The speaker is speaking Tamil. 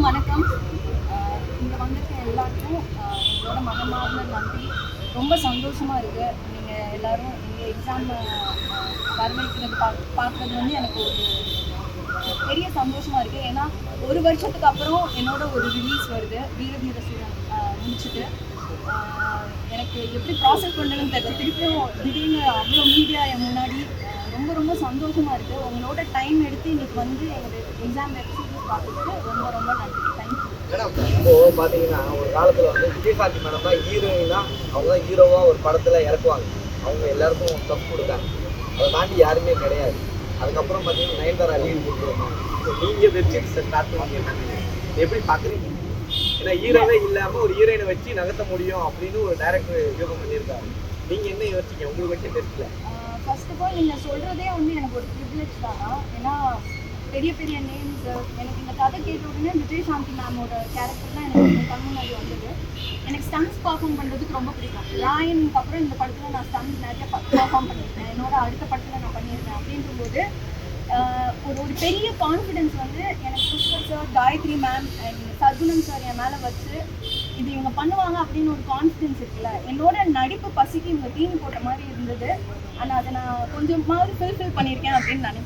வணக்கம். இங்கே வந்திருக்க எல்லாருக்கும் எங்களோட மனமார்ந்த நன்றி. ரொம்ப சந்தோஷமாக இருக்குது. நீங்கள் எல்லோரும் எங்கள் எக்ஸாம் வரவேற்கிறது பார்க்குறது வந்து எனக்கு ஒரு பெரிய சந்தோஷமாக இருக்குது. ஏன்னா ஒரு வருஷத்துக்கு அப்புறம் என்னோட ஒரு ரிலீஸ் வருது, வீர சூரன் முடிச்சுட்டு. எனக்கு எப்படி ப்ராசஸ் பண்ணுறதுன்னு தெரியல. திருப்பியும் திடீர்னு அவ்வளோ மீடியா என் முன்னாடி ரொம்ப ரொம்ப சந்தோஷமாக இருக்குது. உங்களோட டைம் எடுத்து இன்றைக்கி வந்து எங்களோட எக்ஸாம் வெப்சீரிஸ் பார்த்துட்டு ரொம்ப ரொம்ப நன்றி. தேங்க்யூ. மேடம், இப்போ பார்த்தீங்கன்னா ஒரு காலத்தில் வந்து விஜயகாந்தி மேடம் தான் ஹீரோயினா, அவங்க தான் ஹீரோவாக ஒரு படத்தில் இறக்குவாங்க. அவங்க எல்லாருக்கும் தப்பு கொடுத்தாங்க, அதை தாண்டி யாருமே கிடையாது. அதுக்கப்புறம் பார்த்தீங்கன்னா நயன்தாரா லீடு கொடுத்துருவாங்க. ஸோ நீங்கள் வெப்சீரிஸை ஸ்டார்ட் பண்ணுவீங்க, எப்படி பார்க்குறீங்க? ஏன்னா ஹீரோவே இல்லாமல் ஒரு ஹீரோயினை வச்சு நகர்த்த முடியும் அப்படின்னு ஒரு டைரக்டர் யோகம் பண்ணியிருக்காரு. நீங்கள் என்ன யோசிச்சிங்க? உங்களுக்கு வச்சு தெரியல. ஃபர்ஸ்ட் ஆஃப் ஆல் நீங்கள் சொல்கிறதே வந்து எனக்கு ஒரு ப்ரிவிலேஜ் தானா. ஏன்னா பெரிய பெரிய நேம்ஸ், எனக்கு இந்த கதை கேட்ட உடனே விஜயசாந்தி மேமோட கேரக்டர் தான் எனக்கு கண் முன்னாடி வந்தது. எனக்கு ஸ்டன்ஸ் பர்ஃபார்ம் பண்ணுறதுக்கு ரொம்ப பிடிக்கும். ராயனுக்கு அப்புறம் இந்த படத்தில் நான் ஸ்டன்ஸ் நிறைய பர்ஃபார்ம் பண்ணியிருக்கேன். என்னோட அடுத்த படத்தில் நான் பண்ணியிருக்கேன். அப்படின்றபோது ஒரு பெரிய கான்ஃபிடென்ஸ் வந்து எனக்கு Pushkar sir, Gayathri ma'am and Sarjunan sir என் மேலே வச்சு இது இவங்க பண்ணுவாங்க அப்படின்னு ஒரு கான்ஃபிடென்ஸ் இருக்குல்ல. என்னோட நடிப்பு பசிக்கு இவங்க டீம் போட்ட மாதிரி இருந்தது. ஆனால் அதை நான் கொஞ்சமாவது ஃபில்ஃபில் பண்ணியிருக்கேன் அப்படின்னு நினைக்கிறேன்.